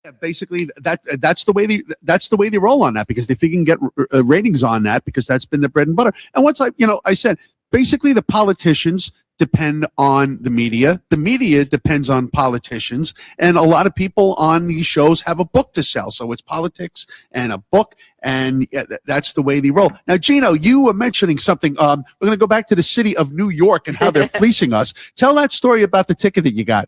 Yeah, basically, that's the way they roll on that, because if they can get ratings on that, because that's been the bread and butter. And once I said basically the politicians depend on the media. The media depends on politicians, and a lot of people on these shows have a book to sell. So it's politics and a book, and that's the way they roll. Now, Geno, you were mentioning something. We're going to go back to the city of New York and how they're fleecing us. Tell that story about the ticket that you got.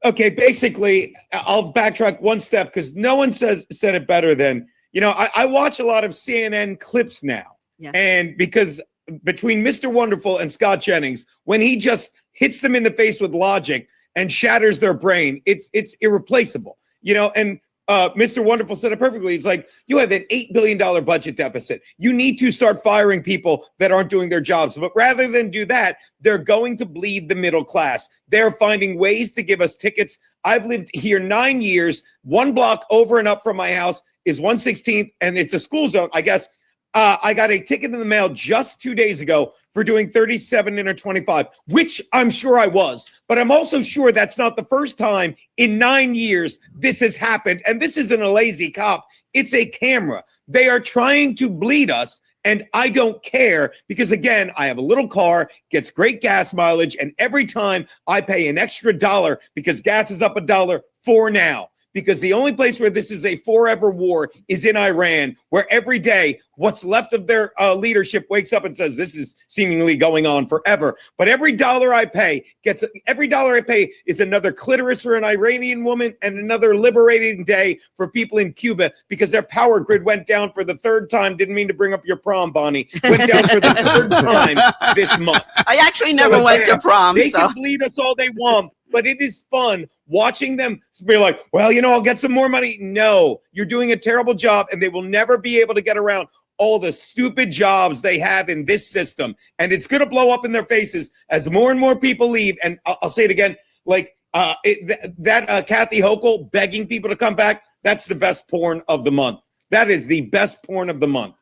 Okay, basically, I'll backtrack one step because no one said it better than, I watch a lot of CNN clips now. Yeah. And because between Mr. Wonderful and Scott Jennings, when he just hits them in the face with logic and shatters their brain, it's irreplaceable. And Mr. Wonderful said it perfectly. It's like, you have an $8 billion budget deficit. You need to start firing people that aren't doing their jobs. But rather than do that, they're going to bleed the middle class. They're finding ways to give us tickets. I've lived here 9 years. 1 block over and up from my house is 116th, and it's a school zone, I guess. I got a ticket in the mail just 2 days ago for doing 37 inner 25, which I'm sure I was. But I'm also sure that's not the first time in 9 years this has happened. And this isn't a lazy cop. It's a camera. They are trying to bleed us. And I don't care because, again, I have a little car, gets great gas mileage. And every time I pay an extra $1 because gas is up $1 for now. Because the only place where this is a forever war is in Iran, where every day what's left of their leadership wakes up and says, this is seemingly going on forever. But every dollar I pay is another clitoris for an Iranian woman and another liberating day for people in Cuba, because their power grid went down for the 3rd time. Didn't mean to bring up your prom, Bonnie. Went down for the 3rd time this month. I actually never went to prom. They can bleed us all they want, but it is fun watching them be like, well, I'll get some more money. No, you're doing a terrible job, and they will never be able to get around all the stupid jobs they have in this system. And it's going to blow up in their faces as more and more people leave. And I'll say it again, like Kathy Hochul begging people to come back, that's the best porn of the month. That is the best porn of the month.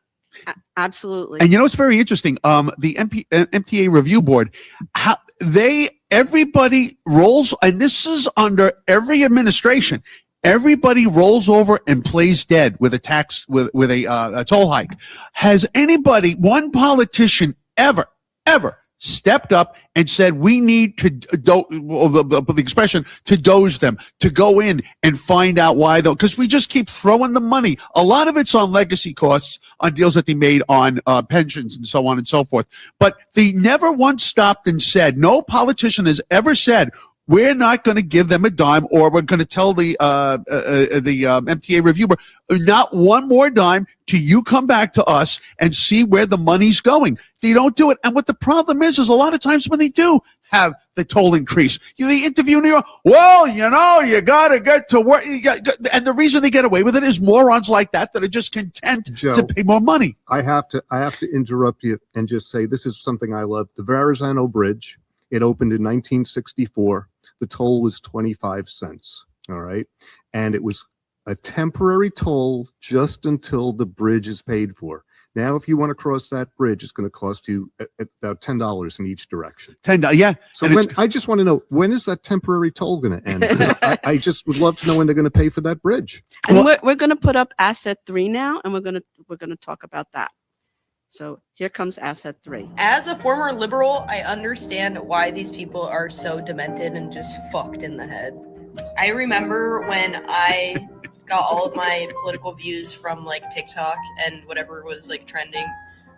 Absolutely. And it's very interesting. The MTA Review Board, everybody rolls, and this is under every administration. Everybody rolls over and plays dead with a tax, with a toll hike. Has one politician ever stepped up and said, we need to the expression to doge them, to go in and find out why, though, because we just keep throwing the money. A lot of it's on legacy costs, on deals that they made on pensions and so on and so forth. But they never once stopped and said, no politician has ever said, we're not going to give them a dime, or we're going to tell the MTA Review Board, not one more dime till you come back to us and see where the money's going. They don't do it. And what the problem is a lot of times when they do have the toll increase, they interview New York, well, you got to get to work. And the reason they get away with it is morons like that are just content to pay more money. I have to interrupt you and just say this is something I love. The Verrazano Bridge, it opened in 1964. The toll was 25 cents, all right? And it was a temporary toll just until the bridge is paid for. Now, if you want to cross that bridge, it's going to cost you about $10 in each direction. $10, yeah. So I just want to know, when is that temporary toll going to end? I just would love to know when they're going to pay for that bridge. And we're going to put up Asset 3 now, and we're going to talk about that. So here comes Asset 3. As a former liberal, I understand why these people are so demented and just fucked in the head. I remember when I got all of my political views from like TikTok and whatever was like trending.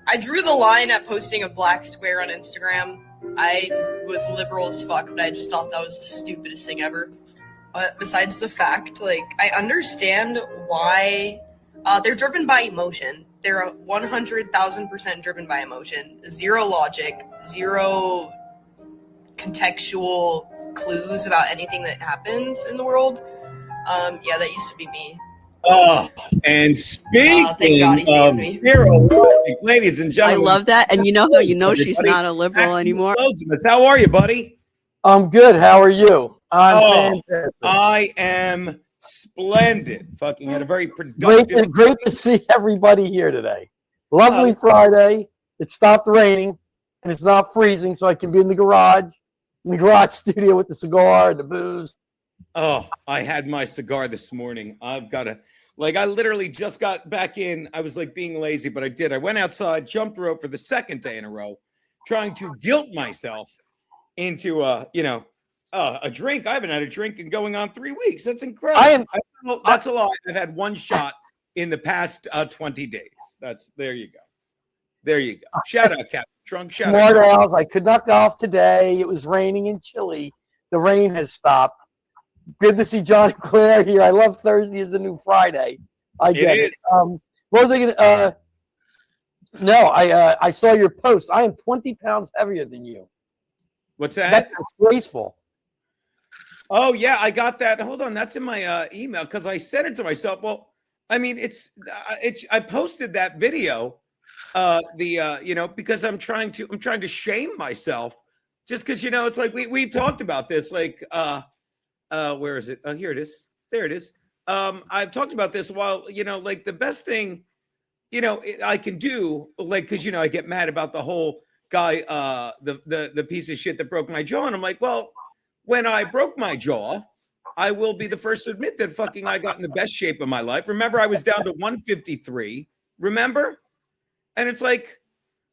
I drew the line at posting a black square on Instagram. I was liberal as fuck, but I just thought that was the stupidest thing ever. But besides the fact, like, I understand why they're driven by emotion. They're 100,000% driven by emotion. Zero logic, zero contextual clues about anything that happens in the world. Yeah, that used to be me. And speaking of zero logic, ladies and gentlemen. I love that. And how she's not a liberal anymore. How are you, buddy? I'm good. How are you? I'm fantastic. I am splendid. Fucking had a very productive. Great to see everybody here today. Lovely Friday. It stopped raining and it's not freezing, so I can be in the garage studio with the cigar and the booze Oh, I had my cigar this morning. I've got to, like, I literally just got back in. I was like being lazy, but I did. I went outside, jumped rope for the second day in a row, trying to guilt myself into, a drink. I haven't had a drink in going on 3 weeks. That's incredible. That's a lot. I've had one shot in the past 20 days. There you go. There you go. Shout out, Captain Trunk. Shout Smart out. owls. I could not golf today. It was raining and chilly. The rain has stopped. Good to see Johnny Claire here. I love Thursday is the new Friday. I get it. What was I gonna? No, I saw your post. I am 20 pounds heavier than you. What's that? That's disgraceful. Oh yeah, I got that. Hold on, that's in my email because I said it to myself. Well, I mean, I posted that video, because I'm trying to shame myself, just because it's like we talked about this, like where is it? Oh, here it is. There it is. I've talked about this while like the best thing I can do, like, because I get mad about the whole guy, the piece of shit that broke my jaw, and I'm like, well, when I broke my jaw, I will be the first to admit that fucking I got in the best shape of my life. Remember, I was down to 153. Remember? And it's like,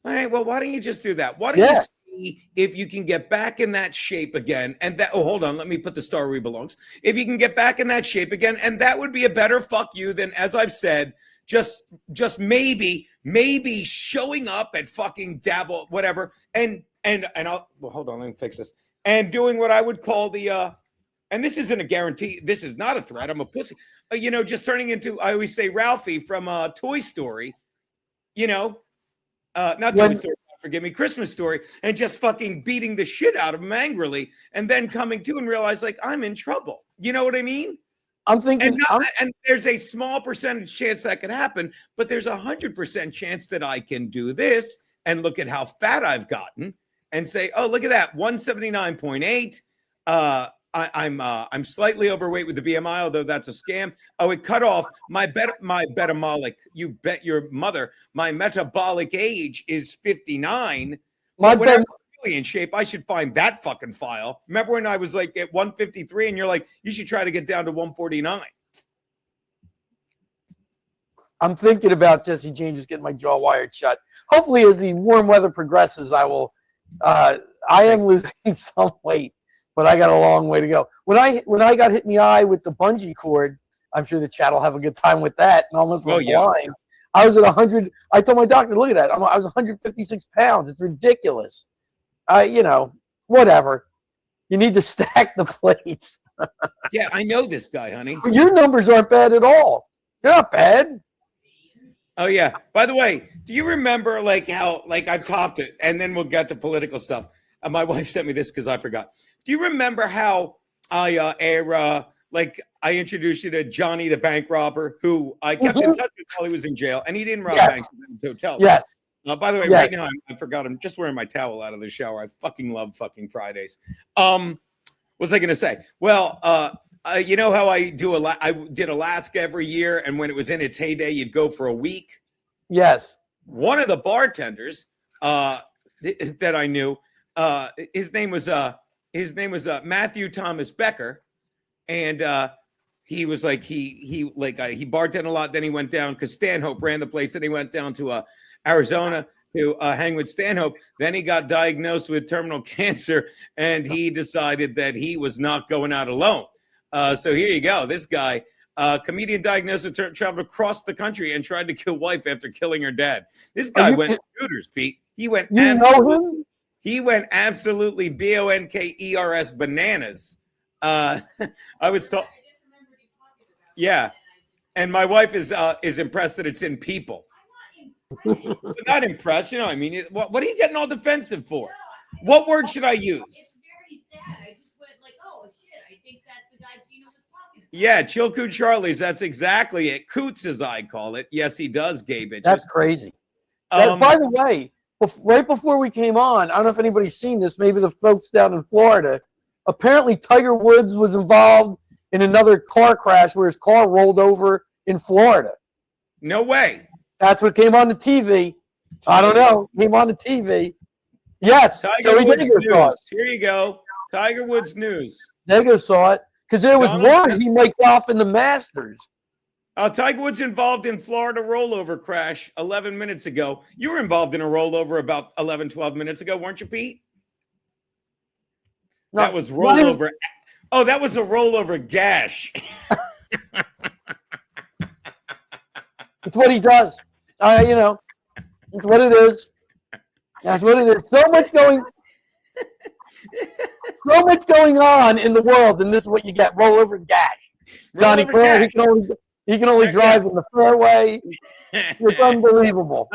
all right, well, why don't you just do that? Why don't you see if you can get back in that shape again? And that, oh, hold on, let me put the star where he belongs. If you can get back in that shape again, and that would be a better fuck you than, as I've said, just maybe showing up at fucking dabble, whatever. And I'll, well, hold on, let me fix this. And doing what I would call the, and this isn't a guarantee. This is not a threat. I'm a pussy. Just turning into, I always say Ralphie from Toy Story, not Toy Story, forgive me, Christmas Story, and just fucking beating the shit out of him angrily, and then coming to and realize, like, I'm in trouble. You know what I mean? I'm thinking, and there's a small percentage chance that could happen, but there's 100% chance that I can do this and look at how fat I've gotten and say, oh, look at that, 179.8. I'm slightly overweight with the BMI, although that's a scam. Oh, it cut off my metabolic. You bet your mother. My metabolic age is 59. When I'm really in shape, I should find that fucking file. Remember when I was like at 153, and you're like, you should try to get down to 149. I'm thinking about Jesse James just getting my jaw wired shut. Hopefully, as the warm weather progresses, I will. I am losing some weight, but I got a long way to go. When I got hit in the eye with the bungee cord, I'm sure the chat will have a good time with that. And almost went blind. I was at 100. I told my doctor, look at that. I was 156 pounds. It's ridiculous. Whatever. You need to stack the plates. Yeah, I know this guy, honey. Your numbers aren't bad at all. They're not bad. Oh yeah. By the way, do you remember like how like I've topped it, and then we'll get to political stuff. My wife sent me this because I forgot. Do you remember how I introduced you to Johnny the bank robber, who I kept in touch with while he was in jail, and he didn't rob banks in hotels. Yes. By the way, right now I forgot. I'm just wearing my towel out of the shower. I fucking love fucking Fridays. What was I going to say? Well, you know how I did Alaska every year, and when it was in its heyday, you'd go for a week. Yes. One of the bartenders that I knew, his name was Matthew Thomas Becker, and he was like he bartended a lot. Then he went down because Stanhope ran the place. Then he went down to Arizona to hang with Stanhope. Then he got diagnosed with terminal cancer, and he decided that he was not going out alone. So here you go. This guy, comedian diagnosed with traveled across the country and tried to kill wife after killing her dad. This guy went shooters, Pete. He went. You know him? He went absolutely bonkers bananas. I was told. Yeah, and my wife is impressed that it's in people. Not impressed, you know what I mean? What are you getting all defensive for? What word should I use? It's very sad. I just went like, oh shit, I think that's the guy Geno was talking about. Yeah, Chilcoot Charlie's. That's exactly it. Coots, as I call it. Yes, he does, gay bitches. That's crazy. By the way, right before we came on, I don't know if anybody's seen this, maybe the folks down in Florida, apparently Tiger Woods was involved in another car crash where his car rolled over in Florida. No way. That's what came on the TV. I don't know. Came on the TV. Yes. Tiger Woods news. Here you go. Tiger Woods news. Nego saw it. because there was Donald- word he might golf in the Masters. Tiger Woods involved in Florida rollover crash 11 minutes ago. You were involved in a rollover about 11, 12 minutes ago, weren't you, Pete? No, That was rollover. Oh, that was a rollover gash. It's what he does. You know, it's what it is. That's what it is. So much going on in the world, and this is what you get: rollover gash. Johnny Rollover Clare, gash. he can only drive in the fairway. It's unbelievable.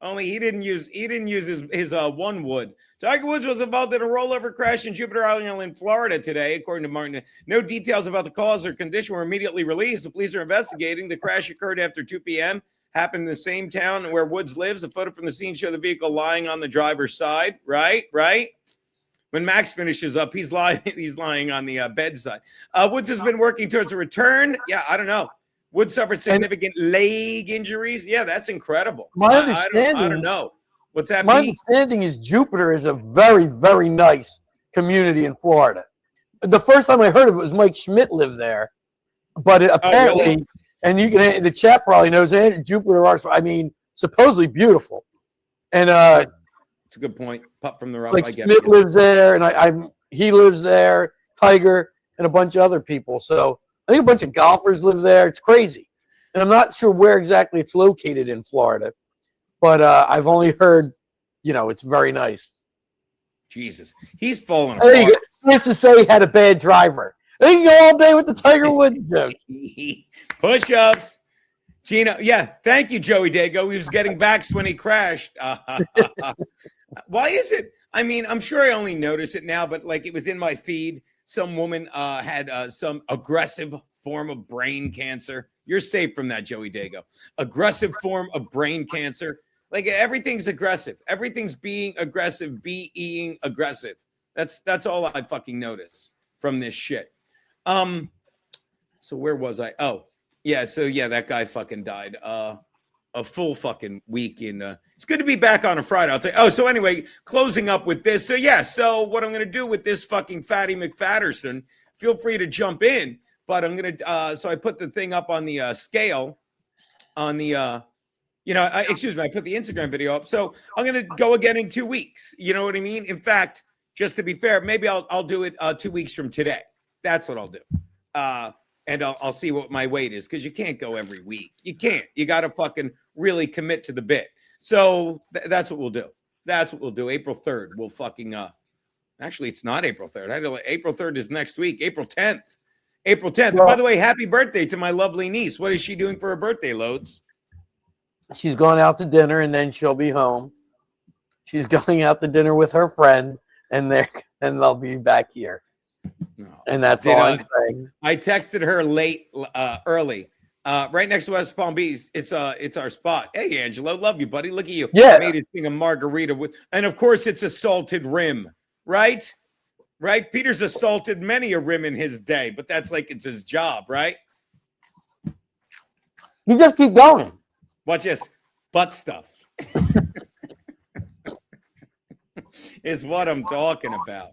Only he didn't use his one wood. Tiger Woods was involved in a rollover crash in Jupiter Island, Florida today, according to Martin. No details about the cause or condition were immediately released. The police are investigating. The crash occurred after 2 p.m. Happened in the same town where Woods lives. A photo from the scene showed the vehicle lying on the driver's side. Right. When Max finishes up, he's lying on the bedside. Woods has been working towards a return. Yeah, I don't know. Woods suffered significant leg injuries. Yeah, that's incredible. My I understanding, don't know. What's that my mean? understanding is Jupiter is a very, very nice community in Florida. The first time I heard of it was Mike Schmidt lived there, but apparently, really? and the chat probably knows Jupiter are, I mean, supposedly beautiful, and It's a good point. Pup from the rough. like I get Schmidt it. lives there, and he lives there, Tiger, and a bunch of other people. So I think a bunch of golfers live there. It's crazy, and I'm not sure where exactly it's located in Florida, but I've only heard, it's very nice. Jesus, he's falling There you apart. go. Just to say he had a bad driver. They can go all day with the Tiger Woods joke. Push-ups. Geno, yeah, thank you, Joey Dago. He was getting vaxxed when he crashed. Why is it? I mean, I'm sure I only noticed it now, but like it was in my feed. Some woman had some aggressive form of brain cancer. You're safe from that, Joey Dago. Aggressive form of brain cancer. Like everything's aggressive. Everything's being aggressive, being aggressive. That's all I fucking notice from this shit. So where was I? Oh, yeah. So yeah, that guy fucking died. A full fucking week in. It's good to be back on a Friday. I'll tell you. Oh, so anyway, closing up with this. So yeah. So what I'm gonna do with this fucking Fatty McFatterson? Feel free to jump in, but I'm gonna. So I put the thing up on the scale, on the. Excuse me. I put the Instagram video up. So I'm gonna go again in 2 weeks. You know what I mean? In fact, just to be fair, maybe I'll do it 2 weeks from today. That's what I'll do. And I'll see what my weight is, because you can't go every week. You can't. You got to fucking really commit to the bit. So that's what we'll do. That's what we'll do. April 3rd, we'll fucking actually, it's not April 3rd. April 3rd is next week. April 10th. April 10th. Well, by the way, happy birthday to my lovely niece. What is she doing for her birthday, Loads? She's going out to dinner, and then she'll be home. She's going out to dinner with her friend, and they'll be back here. No. And that's all I'm saying. I texted her early. Right next to West Palm Beach. It's our spot. Hey, Angelo, love you, buddy. Look at you. Yeah. Made us sing a margarita with, and of course it's a salted rim, right? Right. Peter's assaulted many a rim in his day, but that's like it's his job, right? You just keep going. Watch this. Butt stuff is what I'm talking about.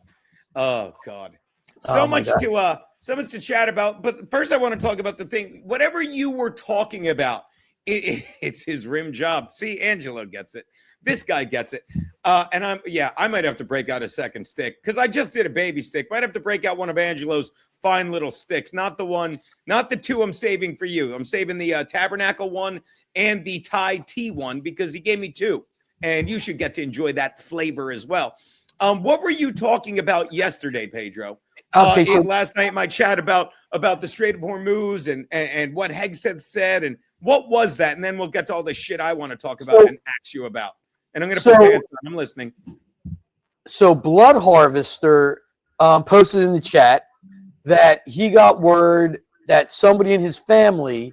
Oh God. So much to chat about. But first I want to talk about the thing. Whatever you were talking about, it's his rim job. See, Angelo gets it. This guy gets it. And I might have to break out a second stick, because I just did a baby stick. Might have to break out one of Angelo's fine little sticks. Not the two I'm saving for you. I'm saving the Tabernacle one and the Thai tea one, because he gave me two. And you should get to enjoy that flavor as well. What were you talking about yesterday, Pedro? Okay, so last night, my chat about the Strait of Hormuz and what Hegseth said, and what was that? And then we'll get to all the shit I want to talk about and ask you about. And I'm going to put pants on. I'm listening. So Blood Harvester posted in the chat that he got word that somebody in his family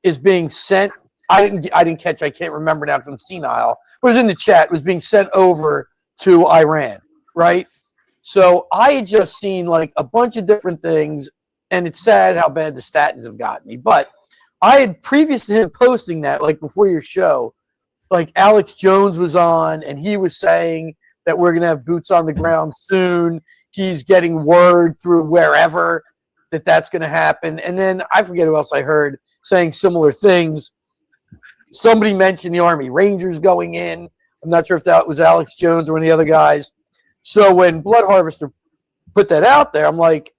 is being sent. I didn't catch. I can't remember now because I'm senile. It was in the chat. It was being sent over to Iran, right? So I had just seen like a bunch of different things, and it's sad how bad the statins have gotten me. But I had, previous to him posting that, like before your show, like Alex Jones was on, and he was saying that we're going to have boots on the ground soon. he's getting word through wherever that that's going to happen. And then I forget who else I heard saying similar things. Somebody mentioned the Army Rangers going in. I'm not sure if that was Alex Jones or one of the other guys. So when Blood Harvester put that out there, I'm like,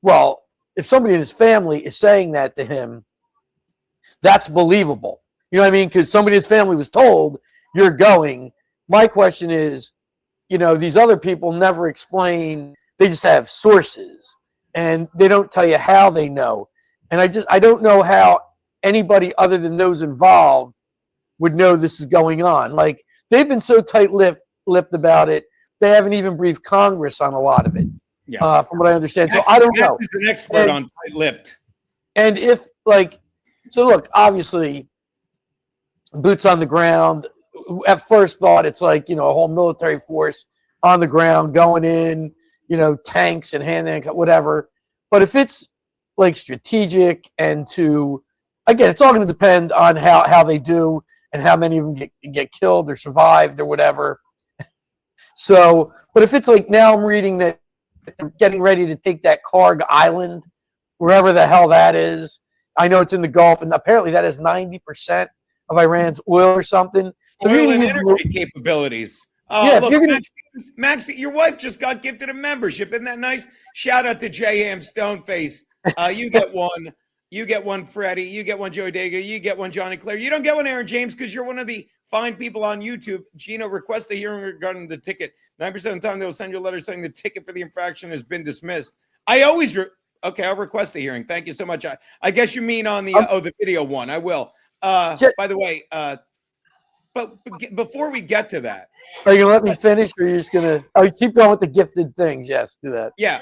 well, if somebody in his family is saying that to him, that's believable. You know what I mean? Because somebody in his family was told, you're going. My question is, you know, these other people never explain. They just have sources, and they don't tell you how they know. And I don't know how anybody other than those involved would know this is going on. Like, they've been so tight-lipped about it, they haven't even briefed Congress on a lot of it. Yeah. From what I understand. So I don't know. Max is an expert on tight-lipped. And if, like, so look, obviously, boots on the ground, at first thought it's like, you know, a whole military force on the ground going in, you know, tanks and hand whatever. But if it's like strategic and to, again, it's all going to depend on how they do and how many of them get killed or survived or whatever. So, but if it's like now I'm reading that they're getting ready to take that Karg Island, wherever the hell that is. I know it's in the Gulf, and apparently that is 90% of Iran's oil or something. So Oil and energy capabilities. Yeah, look, Max, your wife just got gifted a membership. Isn't that nice? Shout out to J. Ham Stoneface. You get one. You get one, Freddie. You get one, Joey Dago. You get one, Johnny Claire. You don't get one, Aaron James, because you're one of the fine people on YouTube. Geno, request a hearing regarding the ticket. 9% of the time, they will send you a letter saying the ticket for the infraction has been dismissed. I always okay, I'll request a hearing. Thank you so much. I guess you mean on the the video one. I will. By the way, but before we get to that, are you gonna let me finish, or are you just gonna? Oh, you keep going with the gifted things. Yes, do that. Yeah.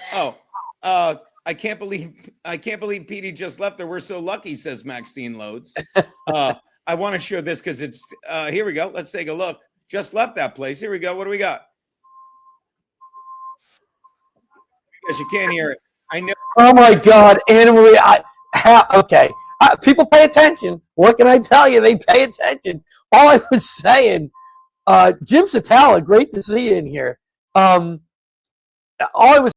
I can't believe Petey just left her. We're so lucky, says Maxine Loads. I want to show this because it's here we go. Let's take a look. Just left that place. Here we go. What do we got? Because you can't hear it. I know. Oh my God, Anna-Marie. Okay. People pay attention. What can I tell you? They pay attention. All I was saying, Jim Satala, great to see you in here. All I was,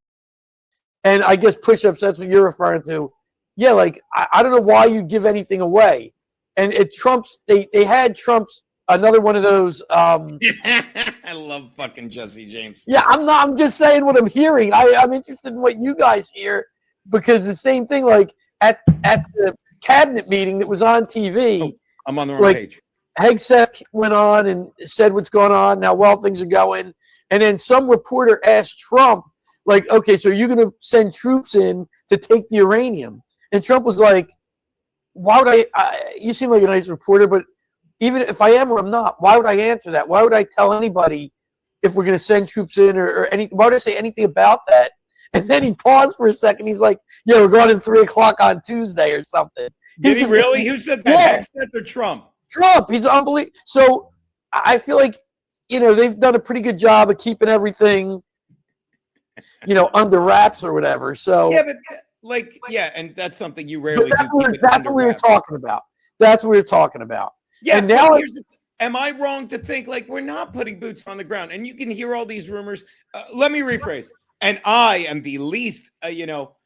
and I guess push-ups, that's what you're referring to. Yeah, like, I don't know why you'd give anything away. And it Trump's, they had Trump's, another one of those. I love fucking Jesse James. Yeah, I'm just saying what I'm hearing. I'm interested in what you guys hear, because the same thing, like, at the cabinet meeting that was on TV. Oh, I'm on the wrong page. Hegseth went on and said what's going on, how well things are going. And then some reporter asked Trump, like, okay, so you're going to send troops in to take the uranium. And Trump was like, why would you seem like a nice reporter, but even if I am or I'm not, why would I answer that? Why would I tell anybody if we're going to send troops in or anything? Why would I say anything about that? And then he paused for a second. He's like, yeah, we're going at 3 o'clock on Tuesday or something. Did he really? Who said that? Yeah. Hegseth or Trump? Trump. He's unbelievable. So I feel like, you know, they've done a pretty good job of keeping everything, you know, under wraps or whatever. So yeah, but like, yeah, and that's something you rarely do. That's what we were talking about. That's what we were talking about. Yeah, and now am I wrong to think like we're not putting boots on the ground? And you can hear all these rumors. Let me rephrase. And I am the least, you know,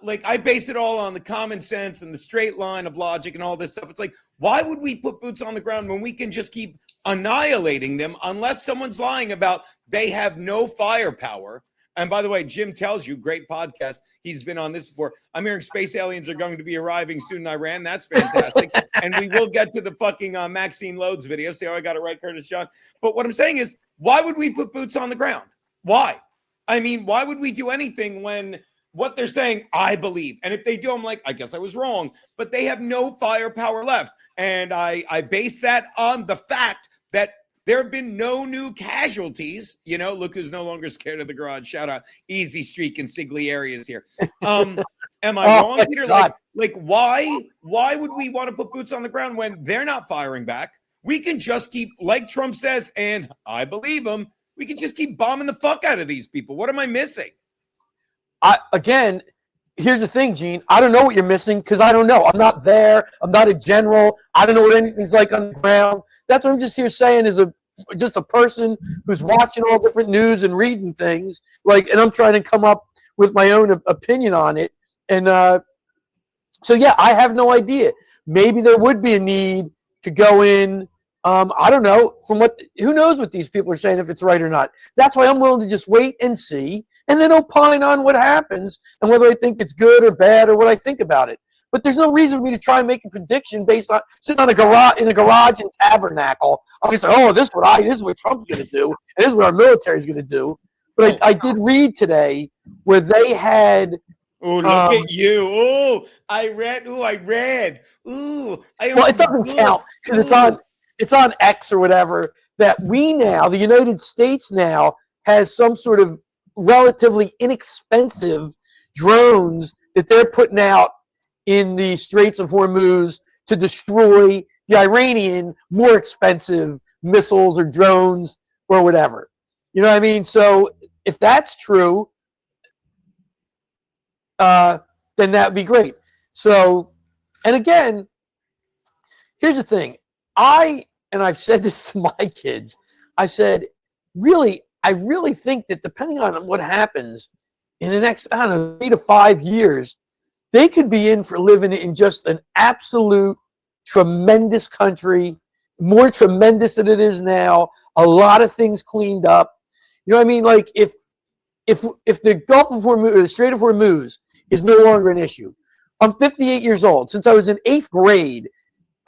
like I based it all on the common sense and the straight line of logic and all this stuff. It's like, why would we put boots on the ground when we can just keep annihilating them unless someone's lying about they have no firepower? And by the way, Jim tells you, great podcast. He's been on this before. I'm hearing space aliens are going to be arriving soon in Iran. That's fantastic. And we will get to the fucking Maxine Loads video. See how I got it right, Curtis John? But what I'm saying is, why would we put boots on the ground? Why? I mean, why would we do anything when what they're saying, I believe? And if they do, I'm like, I guess I was wrong. But they have no firepower left. And I base that on the fact that there have been no new casualties. You know, look who's no longer scared of the garage. Shout out Easy Streak and Sigley areas here. Am I wrong, Peter? Like why would we want to put boots on the ground when they're not firing back? We can just keep, like Trump says, and I believe him, we can just keep bombing the fuck out of these people. What am I missing? Again, here's the thing, Gene. I don't know what you're missing because I don't know. I'm not there. I'm not a general. I don't know what anything's like on the ground. That's what I'm just here saying is just a person who's watching all different news and reading things, like, and I'm trying to come up with my own opinion on it. And so, yeah, I have no idea. Maybe there would be a need to go in. I don't know. Who knows what these people are saying, if it's right or not. That's why I'm willing to just wait and see, and then opine on what happens and whether I think it's good or bad or what I think about it. But there's no reason for me to try and make a prediction based on sitting on a garage and tabernacle. I'm going to say, oh, this is what Trump's going to do, and this is what our military is going to do. But I did read today where they had. Oh, look at you! Oh, I read. Well, it doesn't count because it's on X or whatever. That the United States now has some sort of relatively inexpensive drones that they're putting out in the Straits of Hormuz to destroy the Iranian more expensive missiles or drones or whatever. You know what I mean? So if that's true, then that would be great. So, and again, here's the thing. I've said this to my kids. I said, I really think that depending on what happens in the next, 3 to 5 years, they could be in for living in just an absolute tremendous country, more tremendous than it is now. A lot of things cleaned up. You know what I mean? Like if the Gulf of Hormuz, or the Strait of Hormuz, is no longer an issue. I'm 58 years old. Since I was in 8th grade,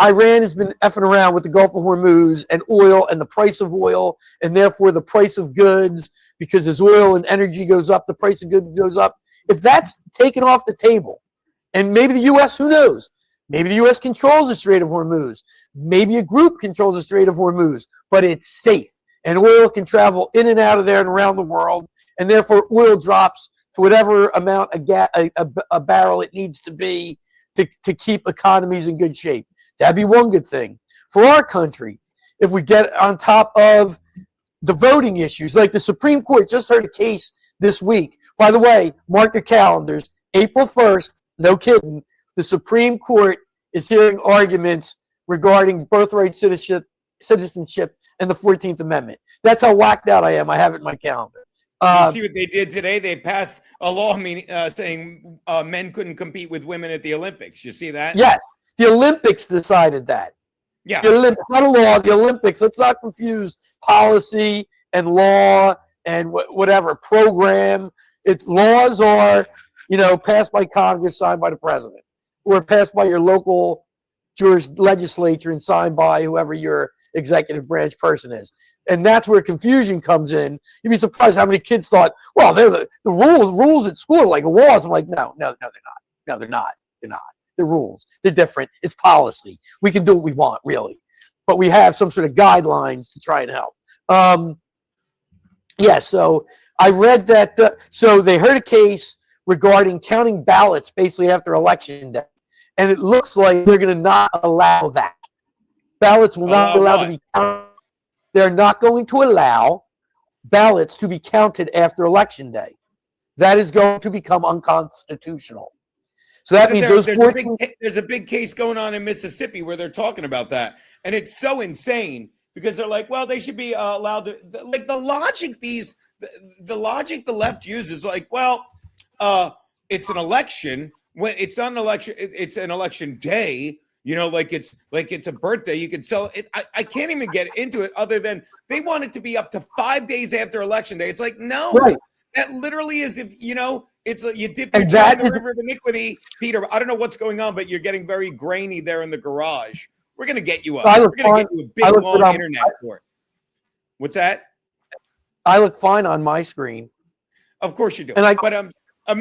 Iran has been effing around with the Gulf of Hormuz and oil and the price of oil, and therefore the price of goods, because as oil and energy goes up, the price of goods goes up. If that's taken off the table, and maybe the U.S., who knows? Maybe the U.S. controls the Strait of Hormuz. Maybe a group controls the Strait of Hormuz, but it's safe. And oil can travel in and out of there and around the world, and therefore oil drops to whatever amount a barrel it needs to be to keep economies in good shape. That'd be one good thing. For our country, if we get on top of the voting issues, like the Supreme Court just heard a case this week. By the way, mark your calendars, April 1st, no kidding, the Supreme Court is hearing arguments regarding birthright citizenship and the 14th Amendment. That's how whacked out I am. I have it in my calendar. You see what they did today? They passed a law saying men couldn't compete with women at the Olympics. You see that? Yes. The Olympics decided that. Yeah. The Olympics, not a law, the Olympics. Let's not confuse policy and law and whatever program. Laws are, passed by Congress, signed by the president, or passed by your local legislature and signed by whoever your executive branch person is. And that's where confusion comes in. You'd be surprised how many kids thought, well, they're the rules at school are like laws. I'm like, no, they're not. No, they're not. They're not. They're rules. They're different. It's policy. We can do what we want, really. But we have some sort of guidelines to try and help. So I read that. So they heard a case regarding counting ballots basically after Election Day. And it looks like they're going to not allow that. Ballots will not be allowed to be counted. They're not going to allow ballots to be counted after Election Day. That is going to become unconstitutional. So that means there's a big case going on in Mississippi where they're talking about that. And it's so insane because they're like, well, they should be allowed to, like the logic the left uses, like, well, it's an election. When it's an election day, like it's a birthday. You can sell it. I can't even get into it other than they want it to be up to 5 days after Election Day. It's like, no, right. That literally is if, it's you dip your toe in the river of iniquity. Peter, I don't know what's going on, but you're getting very grainy there in the garage. We're going to get you up. We're going to get you a big, long internet port. What's that? I look fine on my screen. Of course you do. But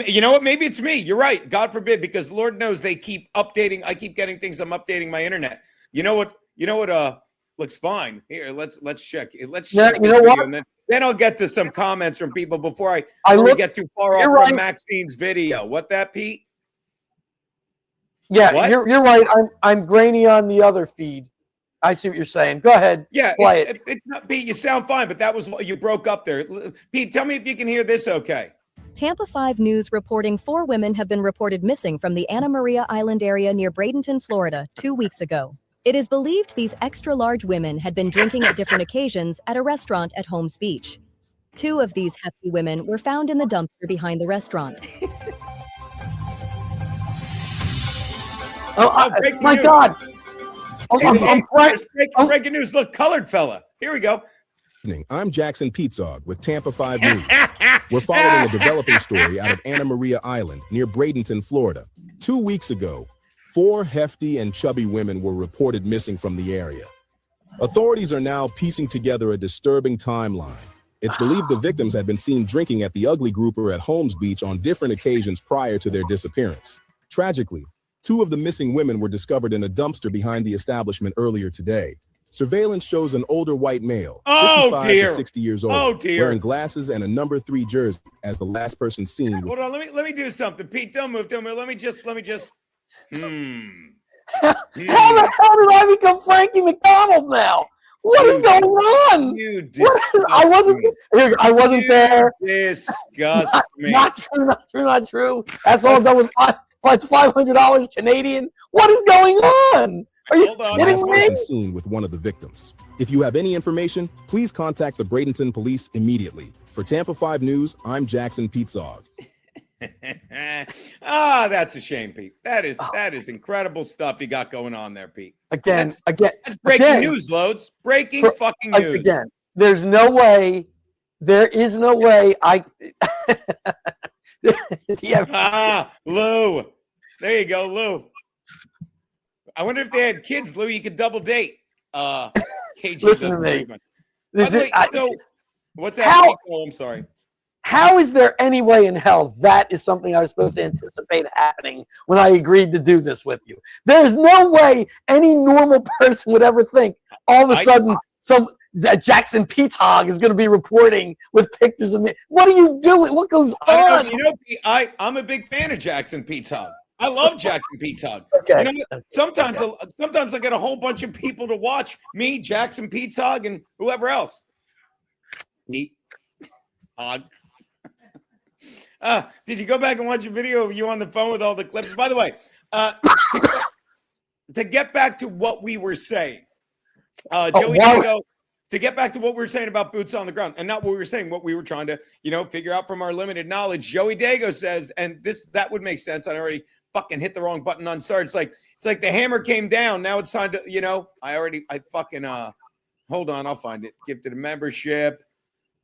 you know what? Maybe it's me. You're right. God forbid, because Lord knows they keep updating. I keep getting things. I'm updating my internet. You know what? Looks fine. Here, let's check. Let's check. You know what? And then I'll get to some comments from people before we get too far off from Maxine's video. What that, Pete? Yeah, you're right. I'm grainy on the other feed. I see what you're saying. Go ahead. Yeah, play it. It's not Pete. You sound fine, but that was what you broke up there. Pete, tell me if you can hear this. Okay. Tampa 5 News reporting 4 women have been reported missing from the Anna Maria Island area near Bradenton, Florida, 2 weeks ago. It is believed these extra-large women had been drinking at different occasions at a restaurant at Holmes Beach. 2 of these hefty women were found in the dumpster behind the restaurant. breaking My news. God. Breaking news. Look, colored fella. Here we go. Evening. I'm Jackson Pietzog with Tampa 5 News. We're following a developing story out of Anna Maria Island near Bradenton, Florida. 2 weeks ago, 4 hefty and chubby women were reported missing from the area. Authorities are now piecing together a disturbing timeline. It's believed the victims had been seen drinking at the Ugly Grouper at Holmes Beach on different occasions prior to their disappearance. Tragically, 2 of the missing women were discovered in a dumpster behind the establishment earlier today. Surveillance shows an older white male, 55 to 60 years old, wearing glasses and a number 3 jersey as the last person seen. Hold on, let me do something. Pete, don't move. Let me just. How the hell did I become Frankie McDonald now? What is going on? You disgust I wasn't there. Disgust me. Not true. That's all done with $500 Canadian. What is going on? Are you kidding me? Seen with one of the victims. If you have any information, please contact the Bradenton Police immediately. For Tampa 5 News, I'm Jackson Pietzog. That's a shame, Pete. That is incredible stuff you got going on there, Pete. Again. That's breaking news, Loads. Breaking fucking news. Again, there's no way. There is no way I. Lou. There you go, Lou. I wonder if they had kids, Lou. You could double date. KG Listen to me. What's that? I'm sorry. How is there any way in hell that is something I was supposed to anticipate happening when I agreed to do this with you? There's no way any normal person would ever think all of a sudden Jackson Pietzog is going to be reporting with pictures of me. What are you doing? What goes on? I'm a big fan of Jackson Pietzog. I love Jackson Pietzog. Okay. You know, sometimes I get a whole bunch of people to watch me, Jackson Pietzog, and whoever else. Pete Hog. Did you go back and watch a video of you on the phone with all the clips? By the way, to get back to what we were saying, Joey Dago, to get back to what we were saying about boots on the ground, and not what we were saying, what we were trying to, figure out from our limited knowledge. Joey Dago says, and that would make sense. I already fucking hit the wrong button on start. It's like the hammer came down. Now it's time to, hold on, I'll find it. Gifted a membership.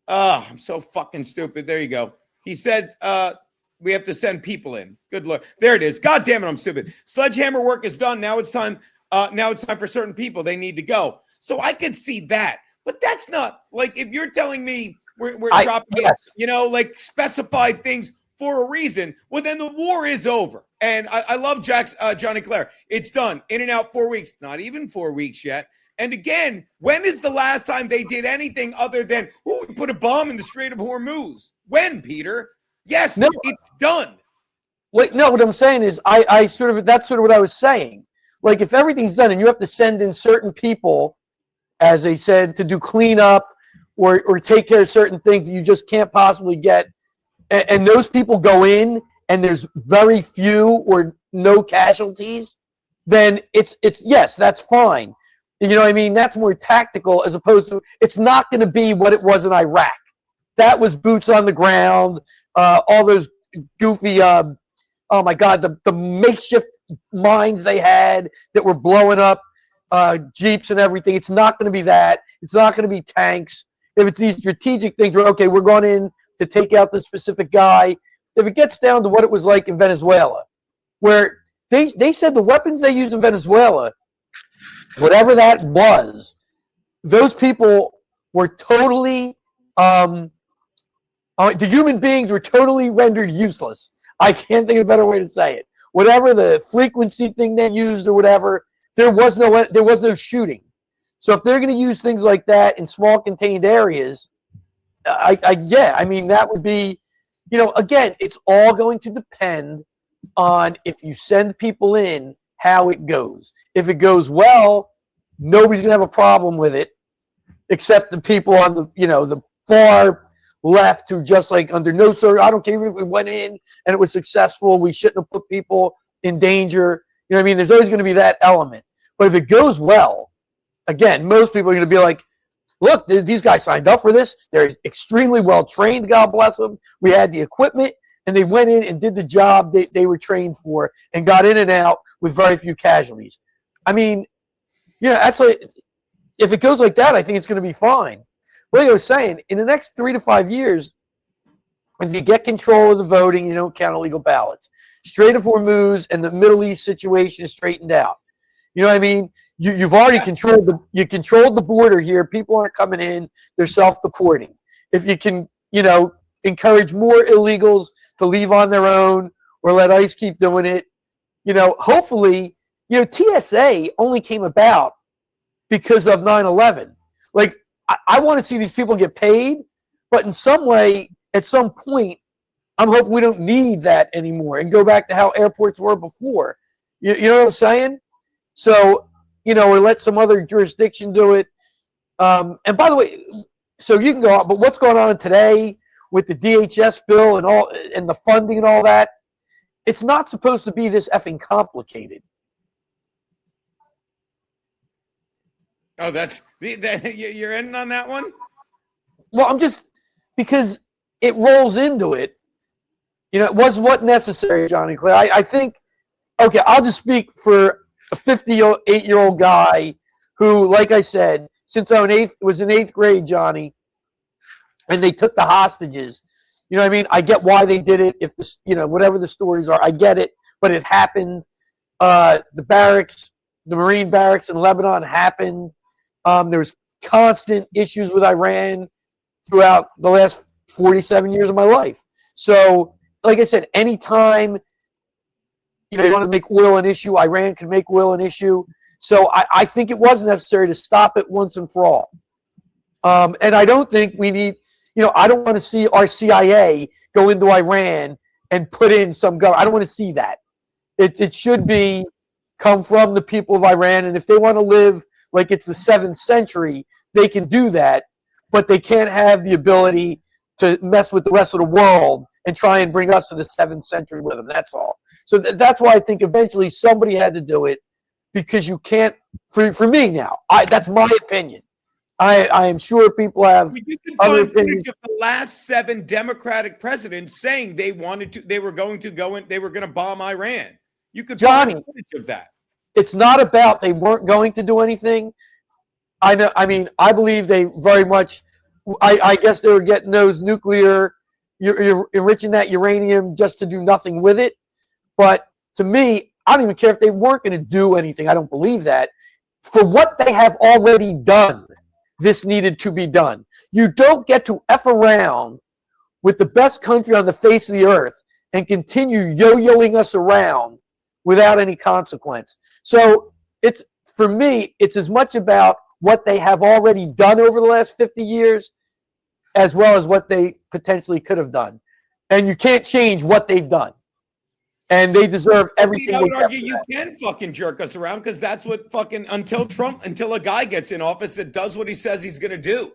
I'm so fucking stupid. There you go. He said, we have to send people in. Good Lord. There it is. God damn it, I'm stupid. Sledgehammer work is done. Now it's time for certain people. They need to go. So I could see that. But that's not, like, if you're telling me we're dropping it, like specified things for a reason, well, then the war is over. And I love Johnny Claire. It's done. In and out 4 weeks. Not even 4 weeks yet. And again, when is the last time they did anything other than, we put a bomb in the Strait of Hormuz? When, Peter? Yes, no, it's done. Wait, no, what I'm saying is that's sort of what I was saying. Like, if everything's done and you have to send in certain people, as they said, to do cleanup or take care of certain things that you just can't possibly get, and those people go in and there's very few or no casualties, then it's yes, that's fine. You know what I mean? That's more tactical as opposed to, it's not going to be what it was in Iraq. That was boots on the ground, all those goofy, oh my God, the makeshift mines they had that were blowing up Jeeps and everything. It's not going to be that. It's not going to be tanks. If it's these strategic things where, okay, we're going in to take out this specific guy. If it gets down to what it was like in Venezuela, where they said the weapons they used in Venezuela, whatever that was, those people were totally, the human beings were totally rendered useless. I can't think of a better way to say it. Whatever the frequency thing they used or whatever, there was no shooting. So if they're going to use things like that in small contained areas, I mean, that would be, again, it's all going to depend on if you send people in, how it goes. If it goes well, nobody's going to have a problem with it, except the people on the far left who just like under no sort. I don't care if we went in and it was successful. We shouldn't have put people in danger. You know what I mean? There's always going to be that element. But if it goes well, again, most people are going to be like, look, these guys signed up for this. They're extremely well trained, God bless them. We had the equipment, and they went in and did the job they were trained for and got in and out with very few casualties. I mean, that's like, if it goes like that, I think it's going to be fine. Like I was saying, in the next 3 to 5 years, if you get control of the voting, you don't count illegal ballots. Strait of Hormuz and the Middle East situation is straightened out. You know what I mean? You've already controlled the border here. People aren't coming in. They're self-deporting. If you can, encourage more illegals to leave on their own or let ICE keep doing it, hopefully, TSA only came about because of 9/11. Like, I want to see these people get paid, but in some way, at some point, I'm hoping we don't need that anymore and go back to how airports were before. You know what I'm saying? So, or let some other jurisdiction do it. And by the way, so you can go out, but what's going on today with the DHS bill and all, and the funding and all that, it's not supposed to be this effing complicated. Oh, you're ending on that one? Well, I'm just, because it rolls into it. It wasn't necessary, Johnny Clay. I think, okay, I'll just speak for a 58-year-old guy who, like I said, since I was in 8th grade, Johnny, and they took the hostages. You know what I mean? I get why they did it. If whatever the stories are, I get it. But it happened. The Marine barracks in Lebanon happened. There was constant issues with Iran throughout the last 47 years of my life. So, like I said, anytime you want to make oil an issue, Iran can make oil an issue. So I think it was necessary to stop it once and for all. And I don't think we need, I don't want to see our CIA go into Iran and put in some government. I don't want to see that. It should come from the people of Iran. And if they want to live like it's the 7th century, they can do that. But they can't have the ability to mess with the rest of the world and try and bring us to the 7th century with them. That's all. So that's why I think eventually somebody had to do it, because you can't, for me now, that's my opinion. I am sure people have you can other find opinions. footage of the last 7 Democratic presidents saying they were going to bomb Iran. You could Johnny, find footage of that. It's not about they weren't going to do anything. I know. I mean, I believe they very much. I guess they were getting those nuclear, you're enriching that uranium just to do nothing with it. But to me, I don't even care if they weren't going to do anything. I don't believe that. For what they have already done, this needed to be done. You don't get to F around with the best country on the face of the earth and continue yo-yoing us around without any consequence. So for me, it's as much about what they have already done over the last 50 years as well as what they potentially could have done. And you can't change what they've done. And they deserve everything. I would argue you can fucking jerk us around, because that's what fucking until a guy gets in office that does what he says he's going to do.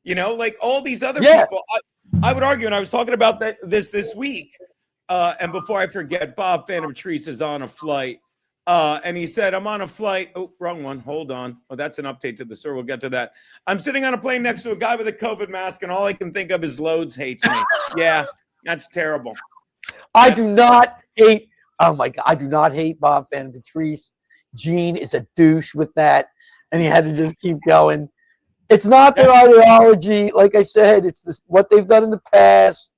Like all these other people. I would argue, and I was talking about this week. And before I forget, Bob Phantom Treese is on a flight. And he said, I'm on a flight. Oh, wrong one. Hold on. Oh, that's an update to the story. We'll get to that. I'm sitting on a plane next to a guy with a COVID mask, and all I can think of is Loads hates me. Yeah, that's terrible. I do not hate. Oh my God, I do not hate Bob Phantom Treese. Gene is a douche with that, and he had to just keep going. It's not their ideology, like I said. It's just what they've done in the past.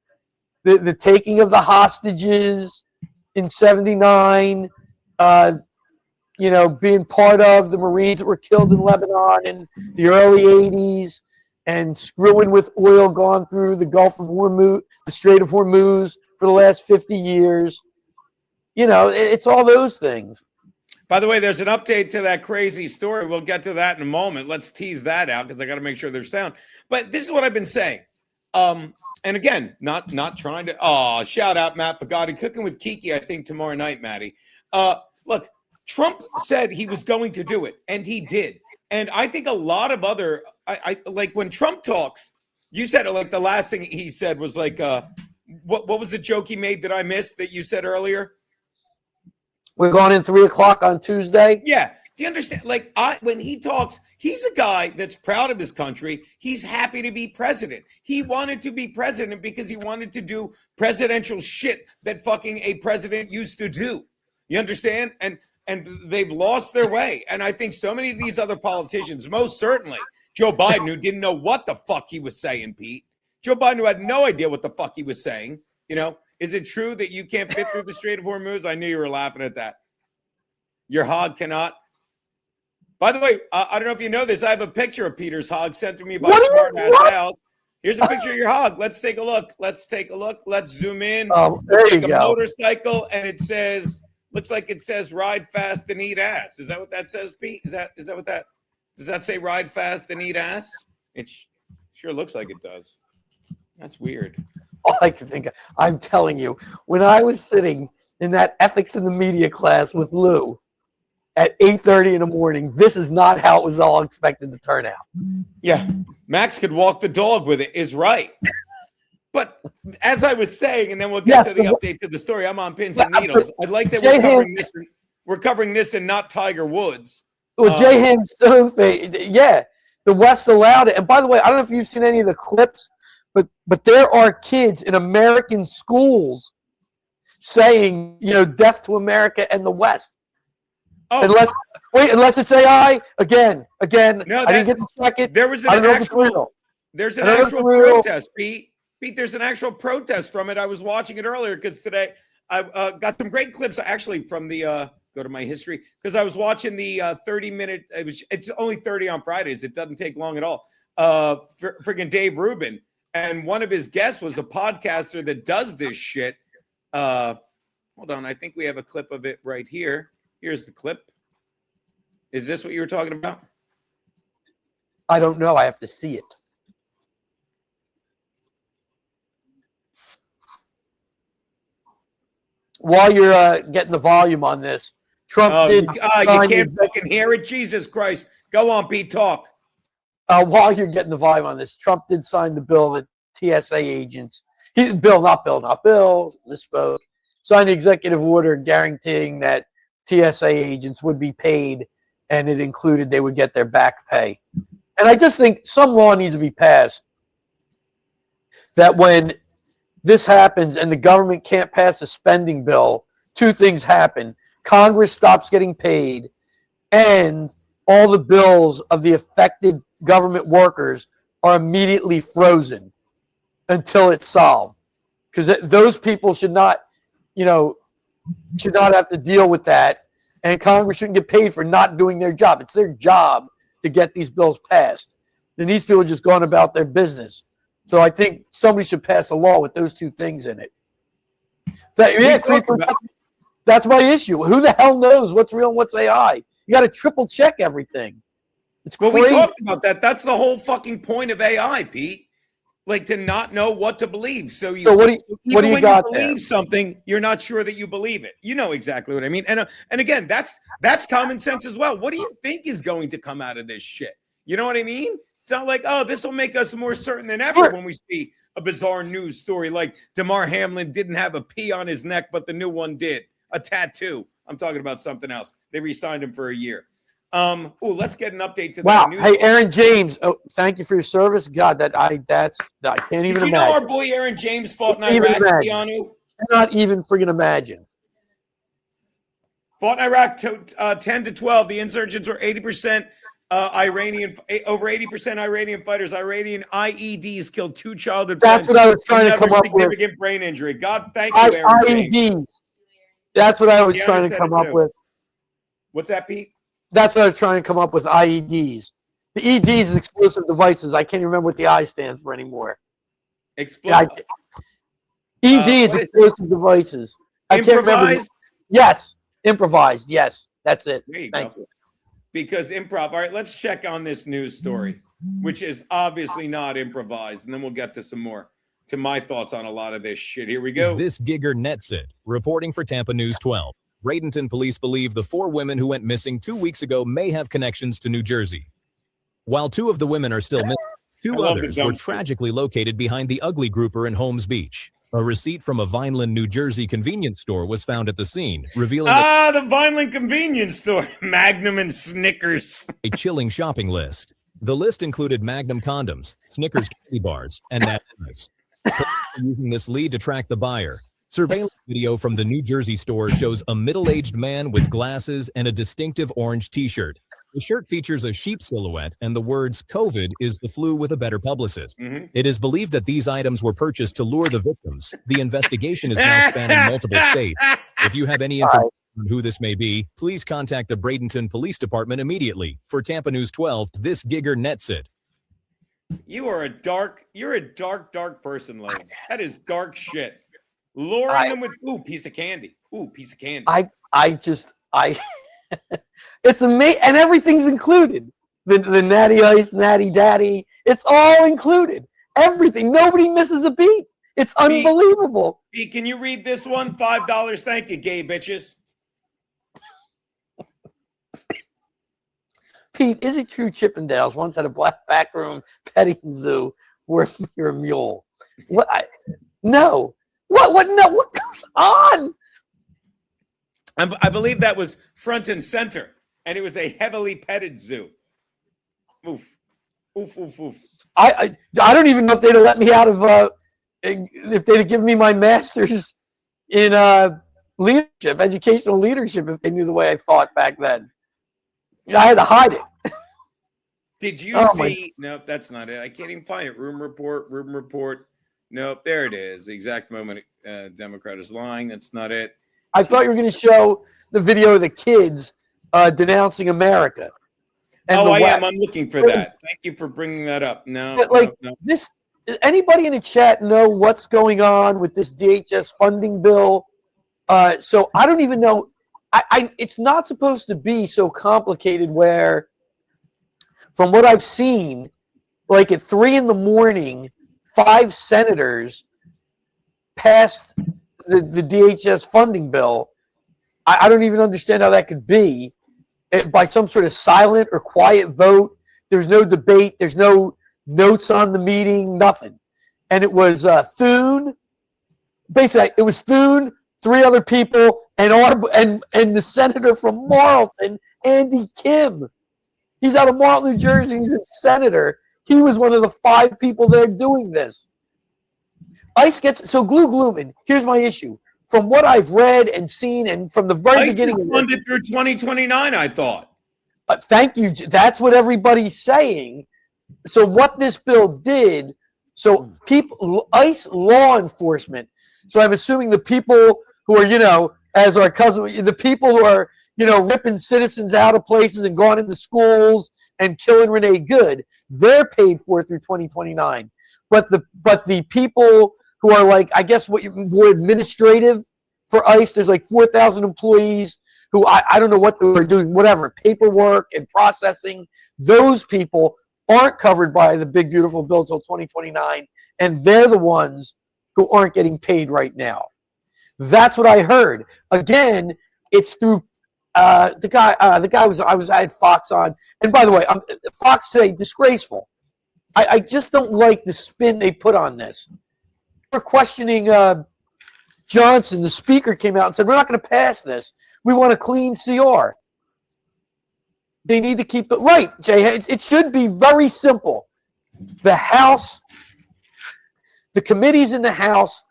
The taking of the hostages in '79. Being part of the Marines that were killed in Lebanon in the early '80s, and screwing with oil gone through the Gulf of Hormuz, the Strait of Hormuz for the last 50 years. It's all those things. By the way, there's an update to that crazy story. We'll get to that in a moment. Let's tease that out, because I got to make sure there's sound. But this is what I've been saying. And again, not trying to. Shout out Matt Pagani, cooking with Kiki. I think tomorrow night, Matty. Look, Trump said he was going to do it, and he did. And I think a lot of other, I like when Trump talks. You said it, like the last thing he said was like, what was the joke he made that I missed that you said earlier? We're going in 3 o'clock on Tuesday. Yeah. Do you understand? Like, when he talks, he's a guy that's proud of his country. He's happy to be president. He wanted to be president because he wanted to do presidential shit that fucking a president used to do. You understand? And they've lost their way. And I think so many of these other politicians, most certainly Joe Biden, who didn't know what the fuck he was saying, Pete. Joe Biden, who had no idea what the fuck he was saying. You know, is it true that you can't fit through the Strait of Hormuz? I knew you were laughing at that. Your hog cannot. By the way, I don't know if you know this. I have a picture of Peter's hog sent to me by Smartass House. Here's a picture of your hog. Let's take a look. Let's zoom in. Oh, there you go. go. Motorcycle, and it says, looks like it says ride fast and eat ass. Is that what that says, Pete? Is that what that, does that say ride fast and eat ass? It sure looks like it does. That's weird. All I can think of, I'm telling you, when I was sitting in that ethics in the media class with Lou at 8:30 in the morning, this is not how it was all expected to turn out. Yeah, Max could walk the dog with it, is right. But as I was saying, and then we'll get to the update to the story, I'm on pins and needles. I'd like that we're covering this and not Tiger Woods. Well, J. Ham Stoneface, yeah, the West allowed it. And by the way, I don't know if you've seen any of the clips, but there are kids in American schools saying, you know, death to America and the West. Oh. Unless it's AI again. No, I didn't get to check it. There was an actual protest, Pete. There's an actual protest from it. I was watching it earlier because today I got some great clips actually from the go to my history because I was watching the 30-minute. It's only 30 on Fridays. It doesn't take long at all. Freaking Dave Rubin, and one of his guests was a podcaster that does this shit. Hold on, I think we have a clip of it right here. Here's the clip. Is this what you were talking about? I don't know. I have to see it. While you're getting the volume on this, Trump did. You can't fucking hear it. Jesus Christ. Go on, Pete, talk. While you're getting the volume on this, Trump did sign the bill that TSA agents, misspoke, signed the executive order guaranteeing that TSA agents would be paid, and it included they would get their back pay. And I just think some law needs to be passed that when this happens and the government can't pass a spending bill, two things happen. Congress stops getting paid, and all the bills of the affected government workers are immediately frozen until it's solved. Because those people should not have to deal with that, and Congress shouldn't get paid for not doing their job. It's their job to get these bills passed. Then these people are just going about their business. So I think somebody should pass a law with those two things in it. That's my issue. Who the hell knows what's real and what's AI? You got to triple check everything. It's crazy. Well, we talked about that. That's the whole fucking point of AI, Pete. Like, to not know what to believe. So what do you got you believe something, you're not sure that you believe it. You know exactly what I mean. And again, that's common sense as well. What do you think is going to come out of this shit? You know what I mean? It's not like, oh, this will make us more certain than ever when we see a bizarre news story like Damar Hamlin didn't have a P on his neck, but the new one did. A tattoo. I'm talking about something else. They re-signed him for a year. Let's get an update to the news. Hey, Aaron James. Oh, thank you for your service. God, I can't even imagine. You know our boy Aaron James fought in Iraq, Keanu? Not even friggin' imagine. Fought in Iraq 10 to 12. The insurgents were 80% Iranian, over 80% Iranian fighters. Iranian IEDs killed 2 childhood friends. That's what I was trying to come up with. Significant brain injury. God, thank you, Aaron IEDs. James. That's what I was trying to come up with. What's that, Pete? That's what I was trying to come up with, IEDs. The EDs is explosive devices. I can't remember what the I stands for anymore. Explosive. ED is explosive devices. I can't remember. Yes. Improvised. Yes. That's it. There you Thank go. you. Because improv. All right, let's check on this news story, which is obviously not improvised. And then we'll get to my thoughts on a lot of this shit. Here we go. This Gigger Netsit, reporting for Tampa News 12. Bradenton police believe the 4 women who went missing 2 weeks ago may have connections to New Jersey. While 2 of the women are still missing, 2 others were tragically located behind the Ugly Grouper in Holmes Beach. A receipt from a Vineland, New Jersey convenience store was found at the scene, revealing The Vineland convenience store. Magnum and Snickers. a chilling shopping list. The list included Magnum condoms, Snickers candy bars, and Natties. Using this lead to track the buyer. Surveillance video from the New Jersey store shows a middle-aged man with glasses and a distinctive orange t-shirt. The shirt features a sheep silhouette and the words "COVID is the flu with a better publicist." It is believed that these items were purchased to lure the victims. The investigation is now spanning multiple states. If you have any information on who this may be, please contact the Bradenton Police Department immediately. For Tampa News 12, this Gigger nets it. You're a dark person, Loads. That is dark shit. Luring them with piece of candy. Piece of candy. It's amazing, and everything's included. The Natty Ice, Natty Daddy, it's all included. Everything. Nobody misses a beat. It's unbelievable. Pete, can you read this one? $5. Thank you, gay bitches. Pete, is it true Chippendales once had a black backroom petting zoo where you're a mule? What? No. What? No. What goes on? I believe that was front and center, and it was a heavily petted zoo. Oof. I don't even know if they'd have let me out of if they'd have given me my master's in leadership, educational leadership, if they knew the way I thought back then. I had to hide it. Did you see? Nope, that's not it. I can't even find it. Room report. Nope, there it is. The exact moment Democrat is lying. That's not it. I thought you were going to show the video of the kids denouncing America. And I am. I'm looking for that. Thank you for bringing that up. No. This. Anybody in the chat know what's going on with this DHS funding bill? So I don't even know. It's not supposed to be so complicated. Where, from what I've seen, like at 3 a.m, 5 senators passed the DHS funding bill. I don't even understand how that could be by some sort of silent or quiet vote. There's no debate. There's no notes on the meeting, nothing. And it was Thune. Basically, it was Thune, 3 other people, and the senator from Marlton, Andy Kim. He's out of Marlton, New Jersey. He's a senator. He was one of the 5 people there doing this. ICE gets so glooming. Here's my issue. From what I've read and seen, and from the very beginning, ICE is funded through 2029. I thought. Thank you. That's what everybody's saying. So what this bill did, so people, ICE law enforcement. So I'm assuming the people who are, as our cousin, the people who are, ripping citizens out of places and going into schools and killing Renee Good, they're paid for through 2029. But the people who are like, I guess what more administrative for ICE, there's like 4,000 employees who I don't know what they're doing, whatever, paperwork and processing. Those people aren't covered by the big, beautiful bill until 2029, and they're the ones who aren't getting paid right now. That's what I heard. Again, it's through the guy I had Fox on, and by the way, Fox today, disgraceful. I just don't like the spin they put on this. We're questioning Johnson. The speaker came out and said, "We're not going to pass this. We want a clean CR." They need to keep it right, Jay. It should be very simple. The House, the committees in the House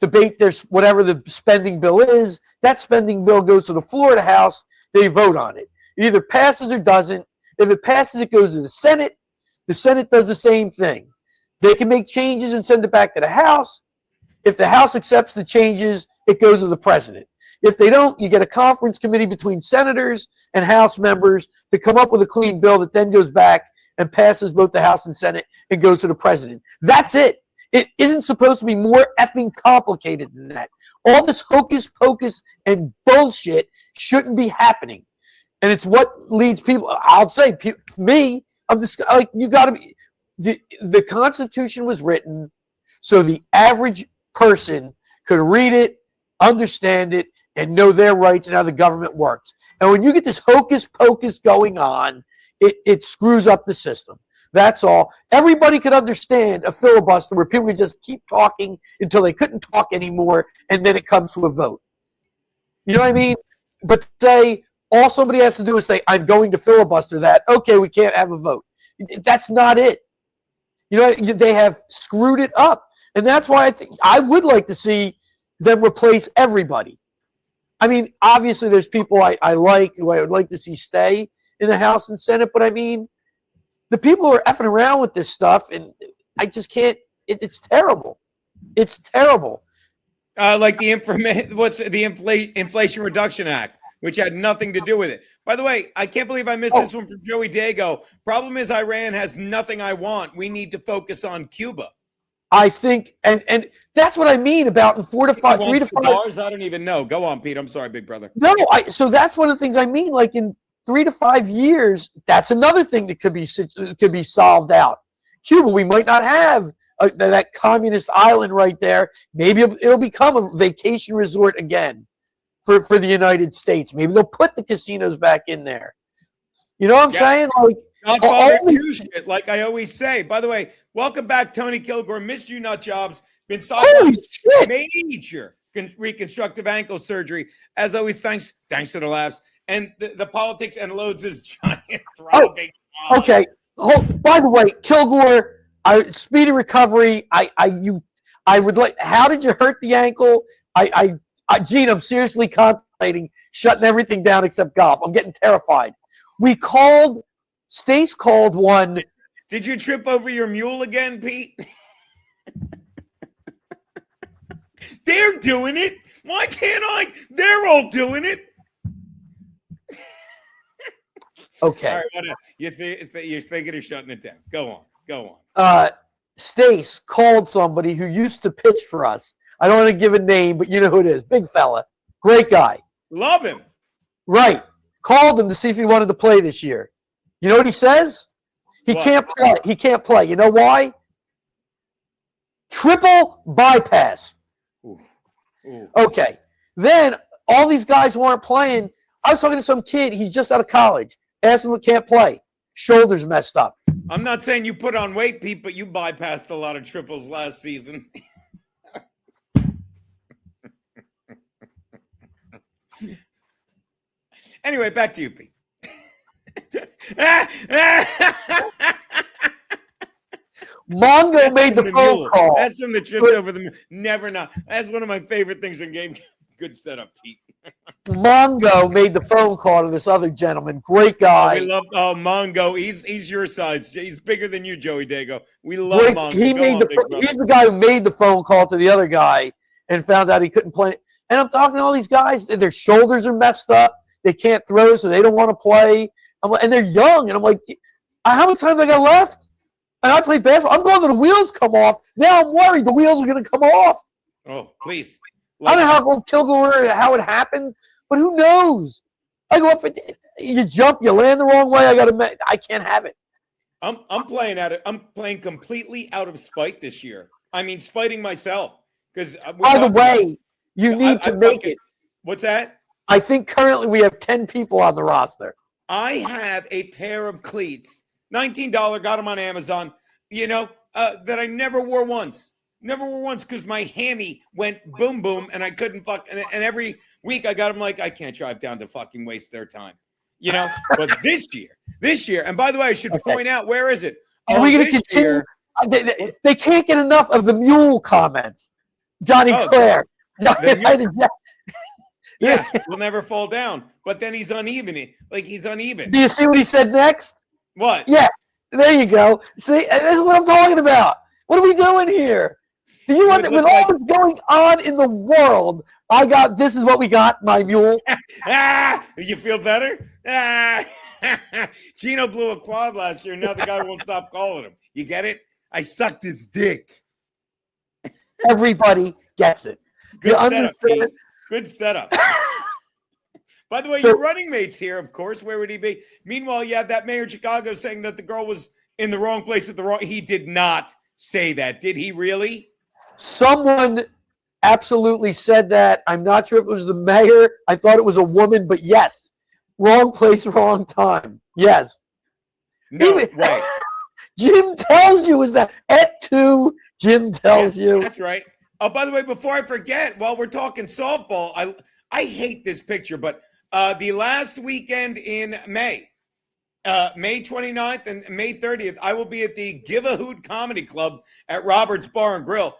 debate their whatever the spending bill is. That spending bill goes to the floor of the House. They vote on it. It either passes or doesn't. If it passes, it goes to the Senate. The Senate does the same thing. They can make changes and send it back to the House. If the House accepts the changes, it goes to the president. If they don't, you get a conference committee between senators and House members to come up with a clean bill that then goes back and passes both the House and Senate and goes to the president. That's it. It isn't supposed to be more effing complicated than that. All this hocus pocus and bullshit shouldn't be happening. And it's what leads people, I'll say, me, I'm just like, you got to be, the Constitution was written so the average person could read it, understand it, and know their rights and how the government works. And when you get this hocus pocus going on, it screws up the system. That's all. Everybody could understand a filibuster where people could just keep talking until they couldn't talk anymore, and then it comes to a vote. You know what I mean? But say all somebody has to do is say, I'm going to filibuster that. Okay, we can't have a vote. That's not it. You know, they have screwed it up. And that's why I think I would like to see them replace everybody. I mean, obviously there's people I like who I would like to see stay in the House and Senate, but I mean, the people who are effing around with this stuff, and I just can't, it's terrible. It's terrible. Like the Inflation Reduction Act, which had nothing to do with it. By the way, I can't believe I missed this one from Joey Dago. Problem is Iran has nothing I want. We need to focus on Cuba. I think, and that's what I mean about in 4 to 5, 3 to 5 cigars. I don't even know. Go on, Pete. I'm sorry, big brother. No, so that's one of the things I mean. Like in 3 to 5 years, that's another thing that could be solved out. Cuba, we might not have that communist island right there. Maybe it'll become a vacation resort again for the United States. Maybe they'll put the casinos back in there. You know what I'm saying? Like, Godfather 2 shit, like I always say. By the way, welcome back, Tony Kilgore. Missed you, nut jobs. Been major reconstructive ankle surgery. As always, thanks to the laughs and the politics and LOADZZZ giant throbbing. Okay. By the way, Kilgore, speedy recovery. I would like. How did you hurt the ankle? Gene, I'm seriously contemplating shutting everything down except golf. I'm getting terrified. Stace called one. Did you trip over your mule again, Pete? They're doing it. Why can't I? They're all doing it. Okay. All right, whatever. You're thinking of shutting it down. Go on. Stace called somebody who used to pitch for us. I don't want to give a name, but you know who it is. Big fella. Great guy. Love him. Right. Called him to see if he wanted to play this year. You know what he says? He can't play. He can't play. You know why? Triple bypass. Ooh. Okay. Then all these guys who aren't playing, I was talking to some kid. He's just out of college. Asked him what can't play. Shoulders messed up. I'm not saying you put on weight, Pete, but you bypassed a lot of triples last season. Anyway, back to you, Pete. Mongo made the phone call. That's from the trip over the never not. That's one of my favorite things in game. Good setup, Pete. Mongo made the phone call to this other gentleman. Great guy. We love Mongo. He's your size. He's bigger than you, Joey Dago. We love Mongo. He's the guy who made the phone call to the other guy and found out he couldn't play. And I'm talking to all these guys. Their shoulders are messed up. They can't throw, so they don't want to play. And they're young. And I'm like, how much time do I got left? And I play basketball. I'm going to the wheels come off. Now I'm worried the wheels are going to come off. Oh, please. I don't know how Kilgore, how it happened, but who knows? I go up, you jump, you land the wrong way. I can't have it. I'm playing at it. I'm playing completely out of spite this year. I mean, spiting myself because. By the way, you need to make it. What's that? I think currently we have 10 people on the roster. I have a pair of cleats, $19, got them on Amazon. You know that I never wore once. Never wore once because my hammy went boom, boom, and I couldn't fuck. And every week I got them like, I can't drive down to fucking waste their time. You know? But this year, and by the way, I should point out, where is it? Are we going to continue? They can't get enough of the mule comments. Johnny Claire. Yeah, we'll never fall down. But then he's uneven. He's uneven. Do you see what he said next? What? Yeah, there you go. See, this is what I'm talking about. What are we doing here? Do you want with all that's going on in the world? This is what we got, my mule. You feel better? Geno blew a quad last year. Now the guy won't stop calling him. You get it? I sucked his dick. Everybody gets it. Good setup, Pete. Good setup. By the way, your running mate's here, of course. Where would he be? Meanwhile, you have that mayor of Chicago saying that the girl was in the wrong place at the wrong. He did not say that. Did he really? Someone absolutely said that. I'm not sure if it was the mayor. I thought it was a woman, but yes. Wrong place, wrong time. Yes. No way. Jim tells you is that at 2, Jim tells you. That's right. Oh, by the way, before I forget, while we're talking softball, I hate this picture, but the last weekend in May, May 29th and May 30th, I will be at the Give a Hoot Comedy Club at Robert's Bar and Grill,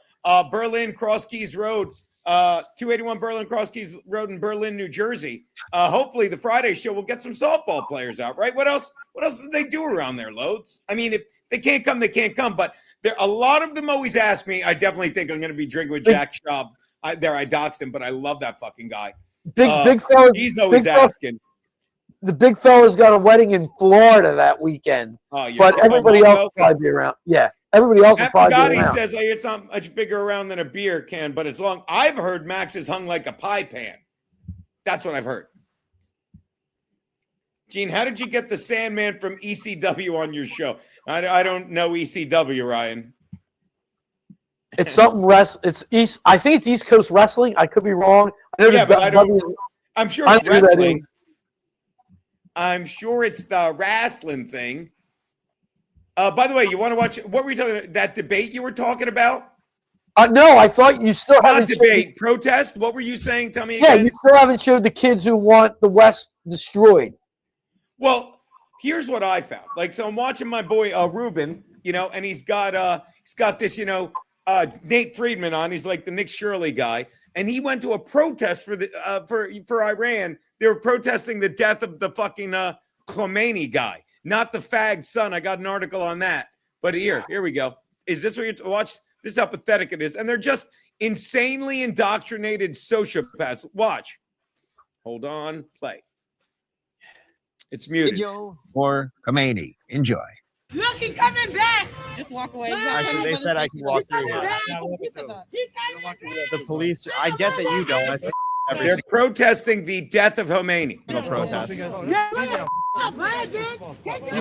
Berlin Cross Keys Road, 281 Berlin Cross Keys Road in Berlin, New Jersey. Hopefully the Friday show will get some softball players out, right? What else do they do around there, Loads? I mean, if they can't come, they can't come. But a lot of them always ask me. I definitely think I'm going to be drinking with Jack Schaub. I doxed him, but I love that fucking guy. Big fella. He's always asking. The big fella's got a wedding in Florida that weekend. Oh, but everybody else will probably be around. Yeah, everybody else will probably be around. Says like, it's not much bigger around than a beer can, but it's long. I've heard Max is hung like a pie pan. That's what I've heard. Gene, how did you get the Sandman from ECW on your show? I don't know ECW, Ryan. It's something It's East. I think it's East Coast Wrestling. I could be wrong. I'm sure it's wrestling. I'm sure it's the wrestling thing. By the way, you want to watch? What were you talking about? That debate you were talking about? No, I thought you still haven't debate protest. What were you saying? Tell me. Yeah, again. you still haven't showed the kids who want the West destroyed. Well, here's what I found. Like, so I'm watching my boy Ruben, and he's got this, Nate Friedman on. He's like the Nick Shirley guy, and he went to a protest for Iran. They were protesting the death of the fucking Khomeini guy, not the fag's son. I got an article on that. But here we go. Is this what you're watch? This is how pathetic it is, and they're just insanely indoctrinated sociopaths. Watch. Hold on. Play. It's muted. Video or Khomeini. Enjoy. Look, he's coming back. Just walk away. Actually, they said I can walk through here. The police, I get that you don't. I see They're protesting the death of Khomeini. no protest. You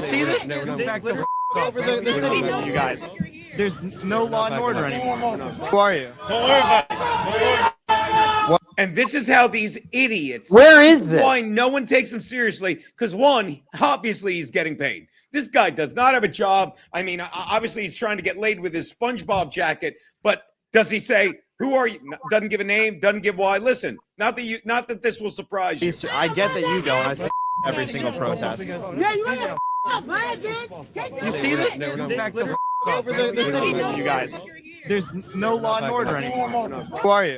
see this? Over the city, you guys. There's no law and order anymore. Who are you? And this is how these idiots. Where is this? Why no one takes him seriously? Because one, obviously he's getting paid. This guy does not have a job. I mean, obviously he's trying to get laid with his SpongeBob jacket. But does he say, "Who are you?" Doesn't give a name. Doesn't give why. Listen, not that this will surprise you. I get that you don't. I see every single protest. You see this? Over the city, you guys. There's no law and order anymore. Who are you?